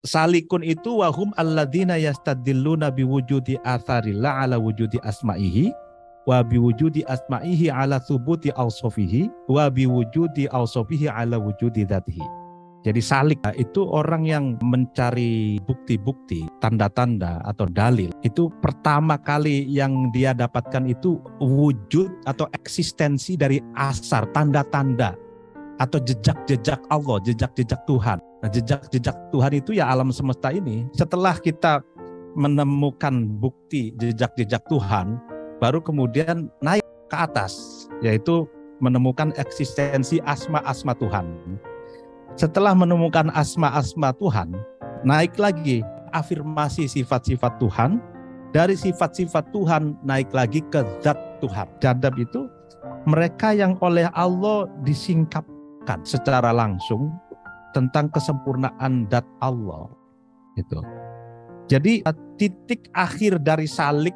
Salikun itu wahum alladzina yastadilluna biwujudi atharillah ala wujudi asma'ihi wa biwujudi asma'ihi ala thubuti awsofihi wa biwujudi awsofihi ala wujudi dhatihi. Jadi salik itu orang yang mencari bukti-bukti, tanda-tanda atau dalil. Itu pertama kali yang dia dapatkan itu wujud atau eksistensi dari asar, tanda-tanda atau jejak-jejak Allah, jejak-jejak Tuhan. Nah, jejak-jejak Tuhan itu ya alam semesta ini. Setelah kita menemukan bukti jejak-jejak Tuhan, baru kemudian naik ke atas, yaitu menemukan eksistensi asma-asma Tuhan. Setelah menemukan asma-asma Tuhan, naik lagi afirmasi sifat-sifat Tuhan. Dari sifat-sifat Tuhan naik lagi ke zat Tuhan. Jadab itu mereka yang oleh Allah disingkapkan secara langsung tentang kesempurnaan zat Allah. Gitu. Jadi titik akhir dari salik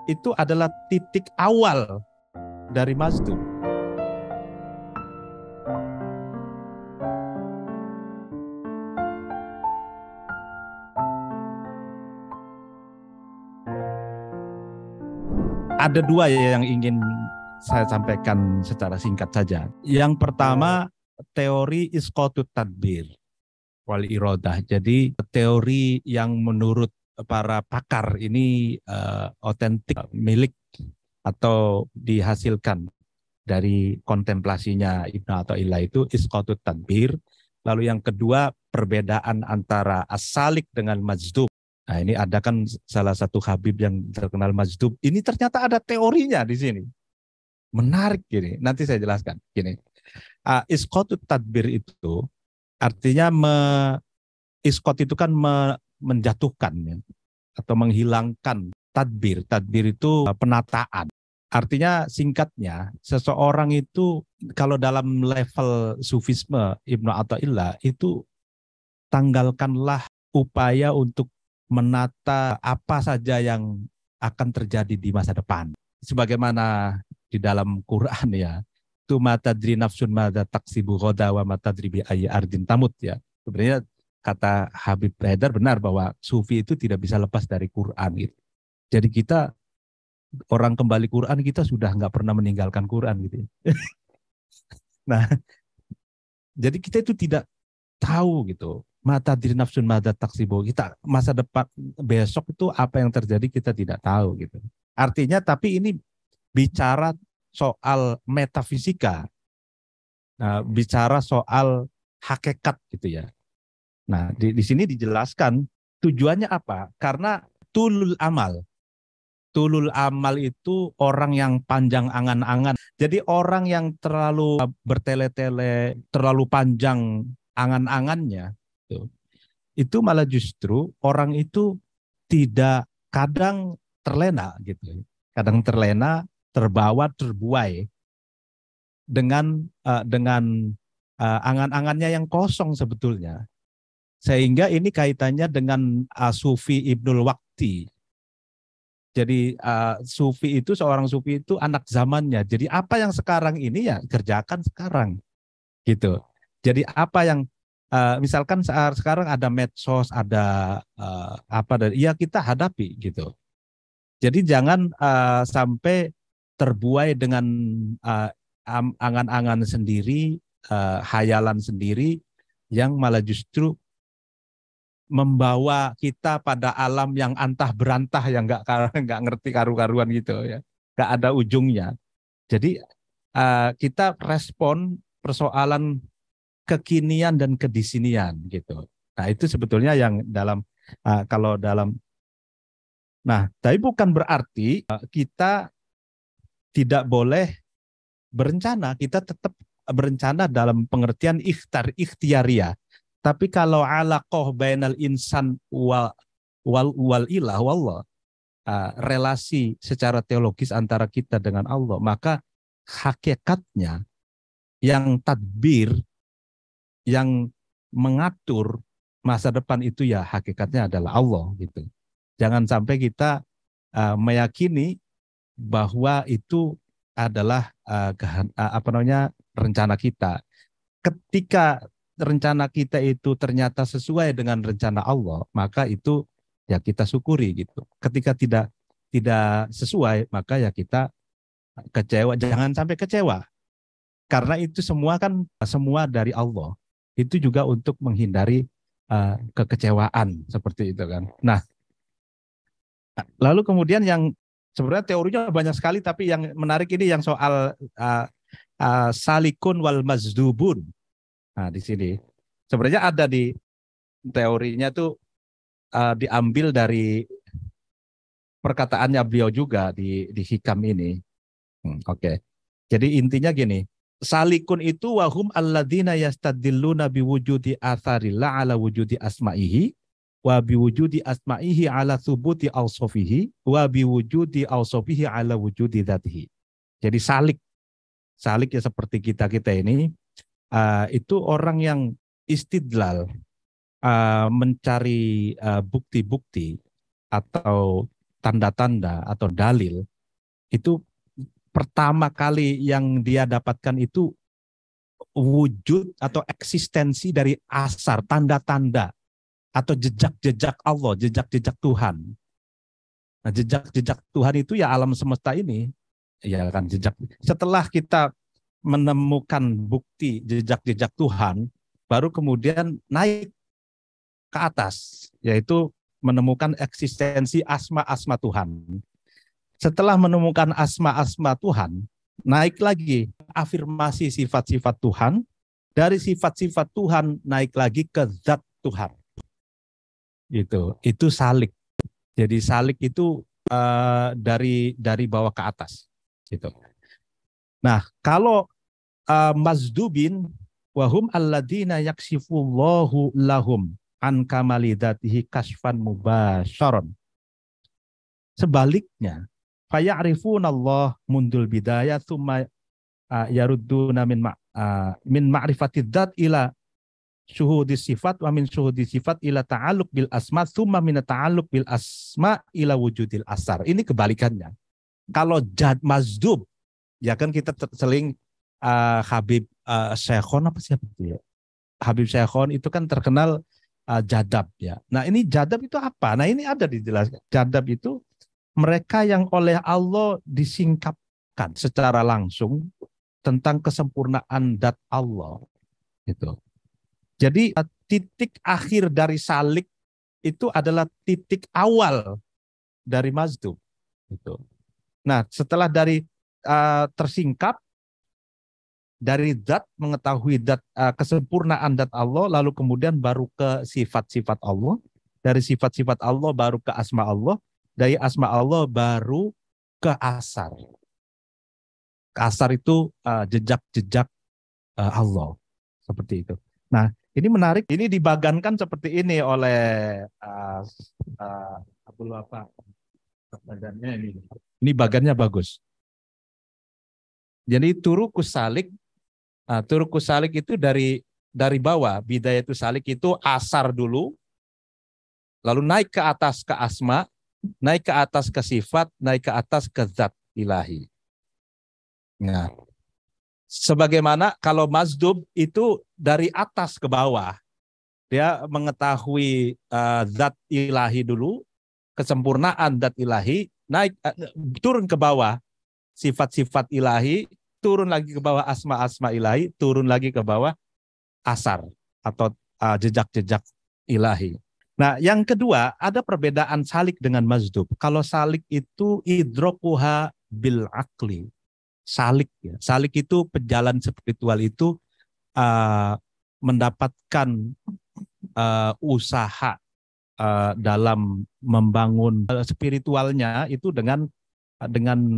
itu adalah titik awal dari mazdum. Ada dua ya yang ingin saya sampaikan secara singkat saja. Yang pertama, teori isqatut tadbir wal iradah. Jadi teori yang menurut para pakar ini otentik, milik atau dihasilkan dari kontemplasinya Ibnu Athaillah itu isqatut tadbir. Lalu yang kedua, perbedaan antara as-salik dengan majdub. Nah, ini ada kan salah satu Habib yang terkenal majdub. Ini ternyata ada teorinya di sini. Menarik gini. Nanti saya jelaskan. Gini. Isqatut tadbir itu artinya isqat itu kan menjatuhkan ya, atau menghilangkan tadbir. Tadbir itu penataan. Artinya singkatnya, seseorang itu kalau dalam level sufisme Ibnu Athaillah itu tanggalkanlah upaya untuk menata apa saja yang akan terjadi di masa depan. Sebagaimana di dalam Quran ya, tu matadri nafsun madza taksibu ghoda wa matadri bi ayyi ardin tamut ya. Sebenarnya kata Habib Haidar benar bahwa sufi itu tidak bisa lepas dari Quran gitu. Jadi kita orang kembali Quran, kita sudah nggak pernah meninggalkan Quran gitu. Nah, jadi kita itu tidak tahu gitu. Mata diri nafsun mata taksibo, kita masa depan besok itu apa yang terjadi kita tidak tahu gitu. Artinya tapi ini bicara soal metafisika, bicara soal hakikat gitu ya. Nah di sini dijelaskan tujuannya apa? Karena tulul amal itu orang yang panjang angan-angan. Jadi orang yang terlalu bertele-tele, terlalu panjang angan-angannya, itu malah justru orang itu tidak kadang terlena gitu, kadang terlena, terbawa, terbuai dengan angan-angannya yang kosong sebetulnya, sehingga ini kaitannya dengan Sufi Ibnul Waqti. Jadi sufi itu, seorang sufi itu anak zamannya. Jadi apa yang sekarang ini ya kerjakan sekarang gitu. Jadi apa yang misalkan sekarang ada medsos, ada ya kita hadapi gitu. Jadi jangan sampai terbuai dengan angan-angan sendiri, hayalan sendiri yang malah justru membawa kita pada alam yang antah berantah, yang nggak ngerti karu-karuan gitu ya, nggak ada ujungnya. Jadi kita respon persoalan kekinian dan kedisinian gitu. Nah itu sebetulnya yang dalam kalau dalam. Nah tapi bukan berarti kita tidak boleh berencana. Kita tetap berencana dalam pengertian ikhtiaria. Tapi kalau alaqah bainal insan wal ilah wallah, relasi secara teologis antara kita dengan Allah, maka hakikatnya yang tadbir, yang mengatur masa depan itu ya hakikatnya adalah Allah gitu. Jangan sampai kita meyakini bahwa itu adalah rencana kita. Ketika rencana kita itu ternyata sesuai dengan rencana Allah, maka itu ya kita syukuri gitu. Ketika tidak sesuai, maka ya kita kecewa. Jangan sampai kecewa, karena itu semua kan semua dari Allah. Itu juga untuk menghindari kekecewaan seperti itu kan. Nah, lalu kemudian yang sebenarnya teorinya banyak sekali, tapi yang menarik ini yang soal salikun wal mazdubun. Nah, di sini sebenarnya ada di teorinya tuh diambil dari perkataannya beliau juga di hikam ini. Oke. Jadi intinya gini, salikun itu wahum alladzina yastadilluna biwujudi atharillah ala wujudi asma'ihi wa biwujudi asma'ihi ala thubuti awsofihi wa biwujudi awsofihi ala wujudi dhatihi. Jadi salik ya seperti kita ini itu orang yang istidlal, mencari bukti-bukti atau tanda-tanda atau dalil. Itu pertama kali yang dia dapatkan itu wujud atau eksistensi dari asar, tanda-tanda atau jejak-jejak Allah, jejak-jejak Tuhan. Nah, jejak-jejak Tuhan itu ya alam semesta ini, ya kan, jejak. Setelah kita menemukan bukti jejak-jejak Tuhan, baru kemudian naik ke atas, yaitu menemukan eksistensi asma-asma Tuhan. Setelah menemukan asma-asma Tuhan, naik lagi afirmasi sifat-sifat Tuhan. Dari sifat-sifat Tuhan naik lagi ke zat Tuhan. Itu salik. Jadi salik itu dari bawah ke atas. Gitu. Nah, kalau mazdubin wahum alladzina yaksifullahu lahum an kamalidatihi kasfan mubasyaron. Sebaliknya, faya'rifunallah mundul bidayah thumma yarudduna min ma'rifatid dzat ila syuhudi sifat wa min syuhudi sifat ila ta'alluq bil asma thumma min ta'alluq bil asma ila wujudil asar. Ini kebalikannya. Kalau mazdub, ya kan kita seling Habib Syekhon apa siapa itu ya? Habib Syekhon itu kan terkenal jadab ya. Nah, ini jadab itu apa? Nah, ini ada dijelaskan. Jadab itu mereka yang oleh Allah disingkapkan secara langsung tentang kesempurnaan zat Allah. Gitu. Jadi titik akhir dari salik itu adalah titik awal dari mazdub. Gitu. Nah, setelah dari tersingkap dari zat, mengetahui zat, kesempurnaan zat Allah, lalu kemudian baru ke sifat-sifat Allah. Dari sifat-sifat Allah baru ke asma Allah. Dari asma Allah baru ke asar. Asar itu jejak-jejak Allah. Seperti itu. Nah, ini menarik. Ini dibagankan seperti ini oleh Abdul Wahab. Bagannya ini. Ini bagannya bagus. Jadi turukus salik. Turukus salik itu dari bawah. Bidayah itu salik itu asar dulu. Lalu naik ke atas ke asma. Naik ke atas ke sifat, naik ke atas ke zat ilahi. Nah, sebagaimana kalau mazdub itu dari atas ke bawah. Dia mengetahui zat ilahi dulu, kesempurnaan zat ilahi, naik turun ke bawah sifat-sifat ilahi, turun lagi ke bawah asma-asma ilahi, turun lagi ke bawah asar atau jejak-jejak ilahi. Nah, yang kedua, ada perbedaan salik dengan mazdub. Kalau salik itu idrokuha bil akli. Salik, ya. Salik itu pejalan spiritual itu mendapatkan usaha dalam membangun spiritualnya itu dengan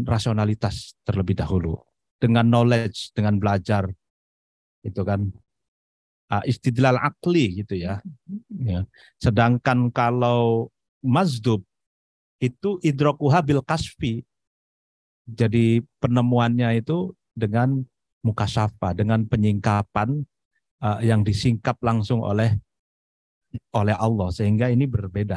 rasionalitas terlebih dahulu, dengan knowledge, dengan belajar, itu kan. Istidlal akli gitu ya. Sedangkan kalau mazdub itu idrokuha bil kasfi. Jadi penemuannya itu dengan mukasyafa, dengan penyingkapan yang disingkap langsung oleh Allah, sehingga ini berbeda.